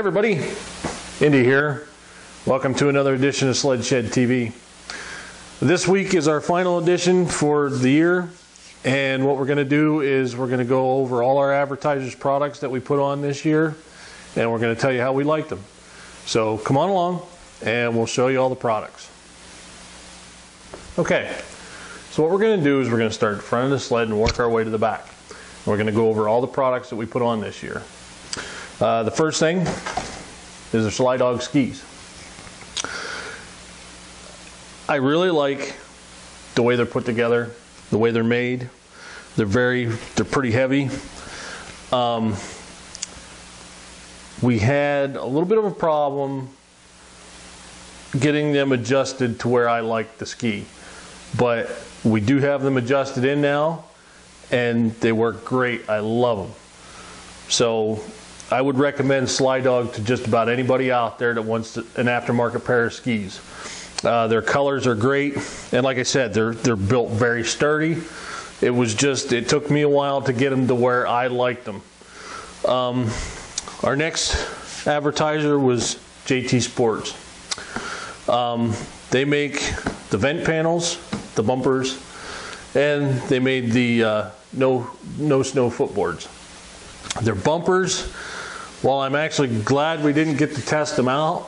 everybody, Indy here. Welcome to another edition of Sled Shed TV. This week is our final edition for the year, and what we're going to do is we're going to go over all our advertisers' products that we put on this year, and we're going to tell you how we like them. So come on along and we'll show you all the products. Okay, so what we're going to do is we're going to start in front of the sled and work our way to the back. We're going to go over all the products that we put on this year. The first thing is the Sled Dog skis. I really like the way they're put together, the way they're made. They're pretty heavy. We had a little bit of a problem getting them adjusted to where I like the ski, but we do have them adjusted in now, and they work great. I love them. So I would recommend Sled Dog to just about anybody out there that wants an aftermarket pair of skis. Their colors are great, and like I said, they're built very sturdy. It took me a while to get them to where I liked them. Our next advertiser was JT Sports. They make the vent panels, the bumpers, and they made the no snow footboards. Their bumpers, while I'm actually glad we didn't get to test them out,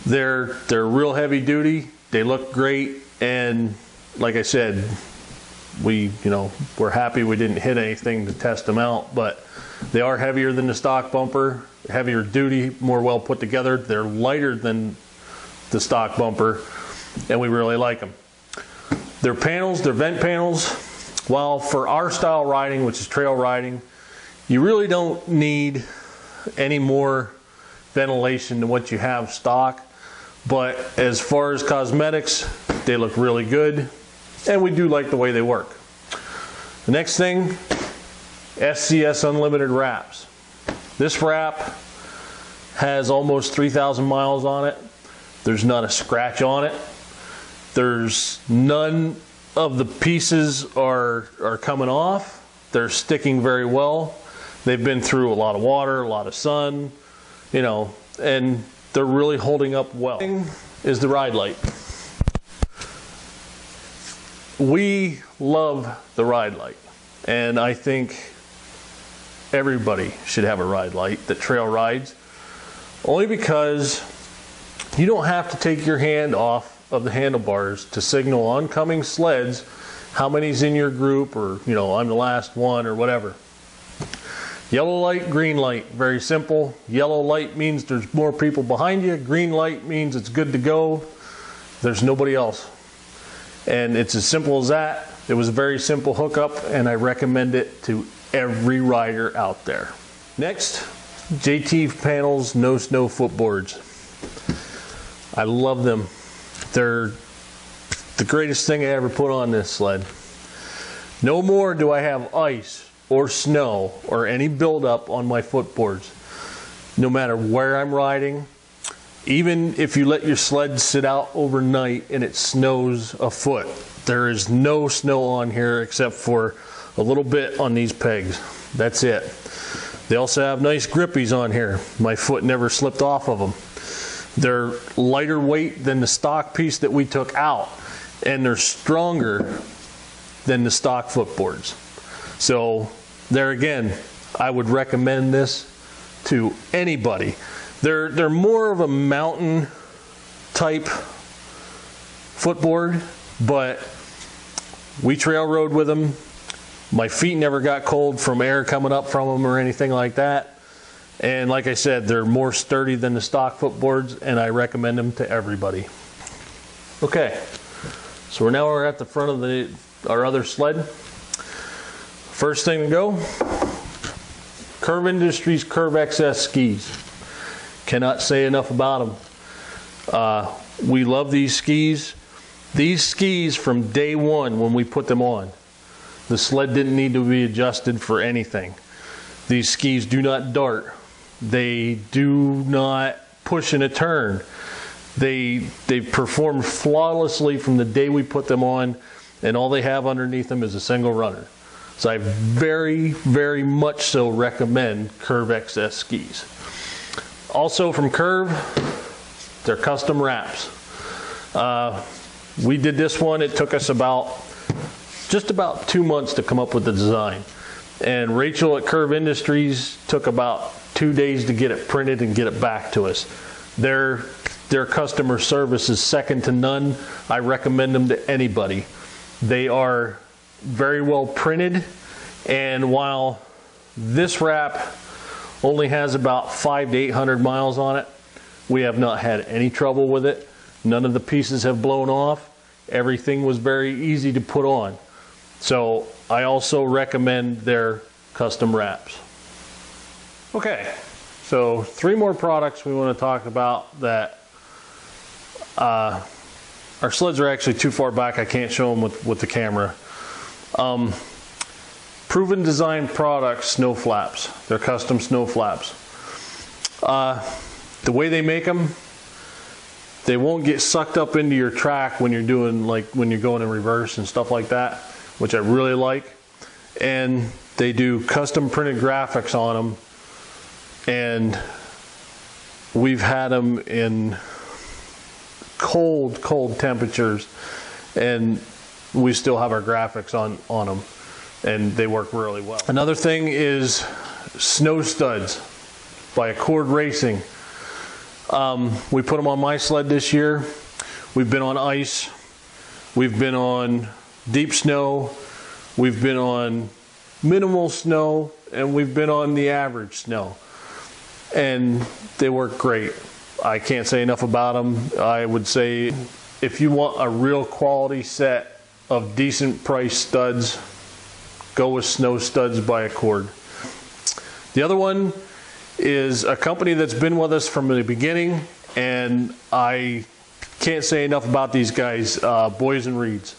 they're real heavy duty. They look great, and like I said, we're happy we didn't hit anything to test them out, but they are heavier than the stock bumper, heavier duty, more well put together. They're lighter than the stock bumper, and we really like them. Their panels, their vent panels, while for our style riding, which is trail riding, you really don't need any more ventilation than what you have stock. But as far as cosmetics, they look really good, and we do like the way they work. The next thing, SCS Unlimited wraps. This wrap has almost 3,000 miles on it. There's not a scratch on it. There's none of the pieces are coming off. They're sticking very well. They've been through a lot of water, a lot of sun, and they're really holding up well. Is the ride light. We love the ride light, and I think everybody should have a ride light that trail rides, only because you don't have to take your hand off of the handlebars to signal oncoming sleds how many's in your group, or I'm the last one, or whatever. Yellow light, green light, very simple. Yellow light means there's more people behind you. Green light means it's good to go. There's nobody else. And it's as simple as that. It was a very simple hookup, and I recommend it to every rider out there. Next, JT Panels No Snow Footboards. I love them. They're the greatest thing I ever put on this sled. No more do I have ice or snow or any buildup on my footboards, no matter where I'm riding. Even if you let your sled sit out overnight and it snows a foot, there is no snow on here except for a little bit on these pegs. That's it. They also have nice grippies on here. My foot never slipped off of them. They're lighter weight than the stock piece that we took out, and they're stronger than the stock footboards. So there again, I would recommend this to anybody. They're more of a mountain type footboard, but we trail rode with them. My feet never got cold from air coming up from them or anything like that. And like I said, they're more sturdy than the stock footboards, and I recommend them to everybody. Okay, so we're at the front of our other sled. First thing to go, Curve Industries Curve XS skis. Cannot say enough about them. We love these skis. These skis from day one when we put them on, the sled didn't need to be adjusted for anything. These skis do not dart. They do not push in a turn. They perform flawlessly from the day we put them on, and all they have underneath them is a single runner. So I very, very much so recommend Curve XS skis. Also from Curve, they're custom wraps. We did this one, it took us just about 2 months to come up with the design. And Rachel at Curve Industries took about 2 days to get it printed and get it back to us. Their customer service is second to none. I recommend them to anybody. They are very well printed, and while this wrap only has about 500 to 800 miles on it, we have not had any trouble with it. None of the pieces have blown off. Everything was very easy to put on. So I also recommend their custom wraps. Okay, so 3 more products we want to talk about that our sleds are actually too far back. I can't show them with the camera. Proven Design Products snow flaps. They're custom snow flaps. The way they make them, they won't get sucked up into your track when you're doing, like when you're going in reverse and stuff like that, which I really like. And they do custom printed graphics on them, and we've had them in cold temperatures, and we still have our graphics on them, and they work really well. Another thing is snow studs by Accord Racing. We put them on my sled this year. We've been on ice, we've been on deep snow, we've been on minimal snow, and we've been on the average snow, and they work great. I can't say enough about them. I would say if you want a real quality set of decent price studs, go with Snow Studs by Accord. The other one is a company that's been with us from the beginning, and I can't say enough about these guys, Boys and Reeds.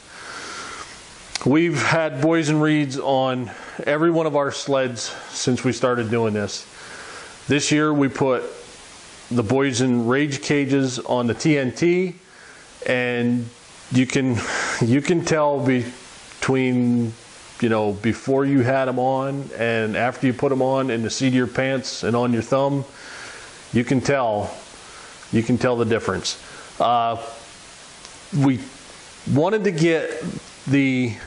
We've had Boys and Reeds on every one of our sleds since we started doing this. This year we put the Boys and Rage cages on the TNT, and you can tell between, you know, before you had them on and after you put them on in the seat of your pants and on your thumb, you can tell the difference. We wanted to get the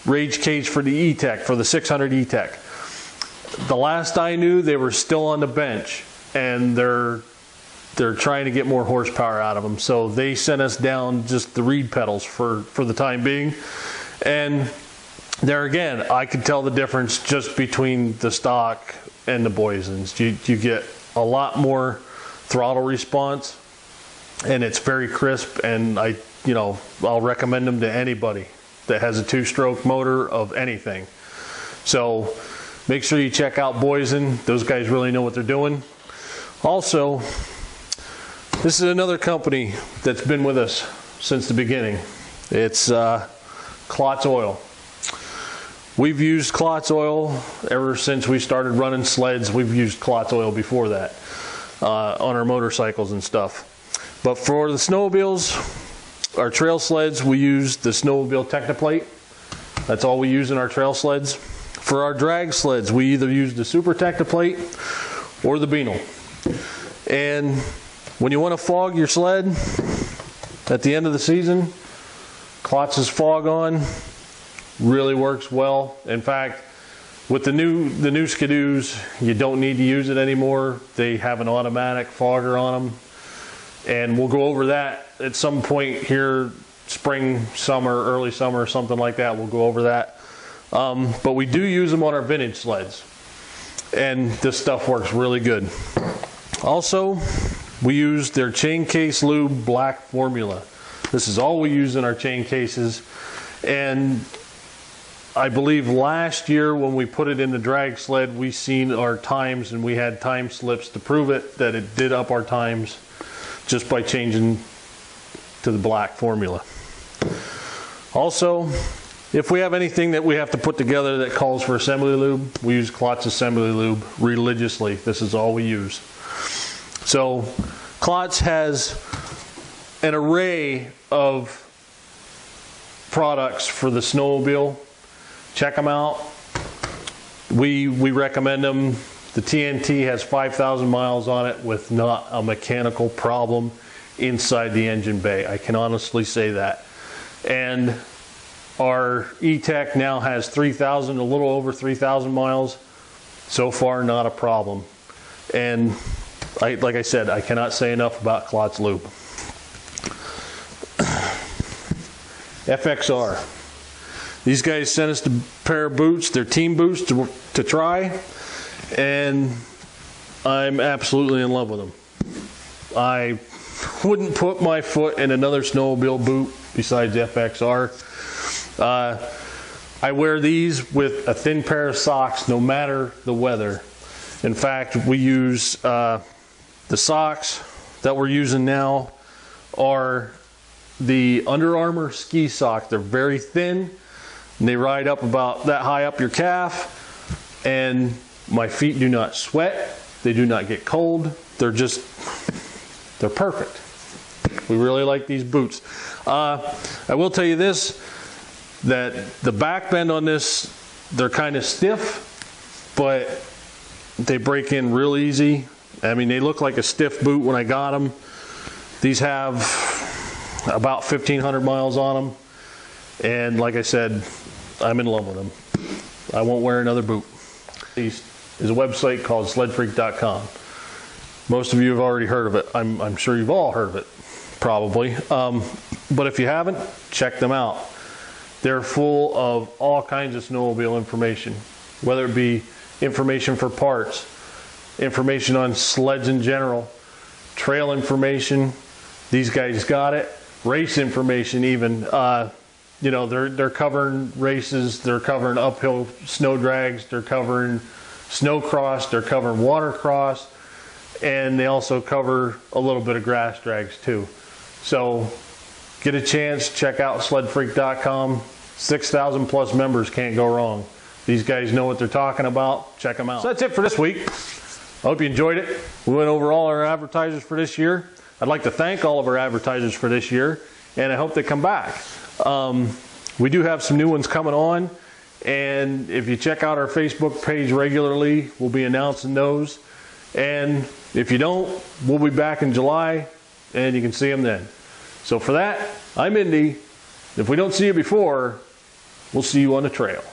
Rage cage for the E-Tech, for the 600 E-Tech. The last I knew, they were still on the bench, and they're trying to get more horsepower out of them. So they sent us down just the reed pedals for the time being. And there again, I could tell the difference just between the stock and the Boysons. You get a lot more throttle response, and it's very crisp, and I'll recommend them to anybody that has a 2-stroke motor of anything. So make sure you check out Boyson. Those guys really know what they're doing. Also, this is another company that's been with us since the beginning. It's Klotz Oil. We've used Klotz Oil ever since we started running sleds. We've used Klotz Oil before that on our motorcycles and stuff. But for the snowmobiles, our trail sleds, we use the Snowmobile Technoplate. That's all we use in our trail sleds. For our drag sleds, we either use the Super Technoplate or the Beanle. And when you want to fog your sled at the end of the season, Klotz's Fog On really works well. In fact, with the new Skidoos, you don't need to use it anymore. They have an automatic fogger on them, and we'll go over that at some point here, spring, summer, early summer, something like that. We'll go over that. But we do use them on our vintage sleds, and this stuff works really good. Also, we use their chain case lube black formula. This is all we use in our chain cases, and I believe last year when we put it in the drag sled, we seen our times, and we had time slips to prove it, that it did up our times just by changing to the black formula. Also, if we have anything that we have to put together that calls for assembly lube, we use Klotz assembly lube religiously. This is all we use. So Klotz has an array of products for the snowmobile. Check them out. We recommend them. The TNT has 5,000 miles on it with not a mechanical problem inside the engine bay. I can honestly say that. And our E-Tech now has 3,000, a little over 3,000 miles. So far, not a problem. And like I said, I cannot say enough about Klotz Lube. FXR. These guys sent us a pair of boots, their team boots to try, and I'm absolutely in love with them. I wouldn't put my foot in another snowmobile boot besides FXR. I wear these with a thin pair of socks no matter the weather. In fact, we use the socks that we're using now are the Under Armour ski socks. They're very thin and they ride up about that high up your calf, and my feet do not sweat, they do not get cold, they're perfect. We really like these boots. I will tell you this, that the back bend on this, they're kind of stiff, but they break in real easy. I mean, they look like a stiff boot when I got them. These have about 1,500 miles on them, and like I said, I'm in love with them. I won't wear another boot. There's a website called sledfreak.com. Most of you have already heard of it. I'm sure you've all heard of it, probably. But if you haven't, check them out. They're full of all kinds of snowmobile information, whether it be information for parts, information on sleds in general, trail information. These guys got it. Race information even. You know, they're covering races, they're covering uphill snow drags, they're covering snowcross, they're covering watercross, and they also cover a little bit of grass drags too. So get a chance, check out sledfreak.com. 6,000 plus members, can't go wrong. These guys know what they're talking about. Check them out. So that's it for this week. I hope you enjoyed it. We went over all our advertisers for this year. I'd like to thank all of our advertisers for this year, and I hope they come back. We do have some new ones coming on, and if you check out our Facebook page regularly, we'll be announcing those. And if you don't, we'll be back in July, and you can see them then. So for that, I'm Indy. If we don't see you before, we'll see you on the trail.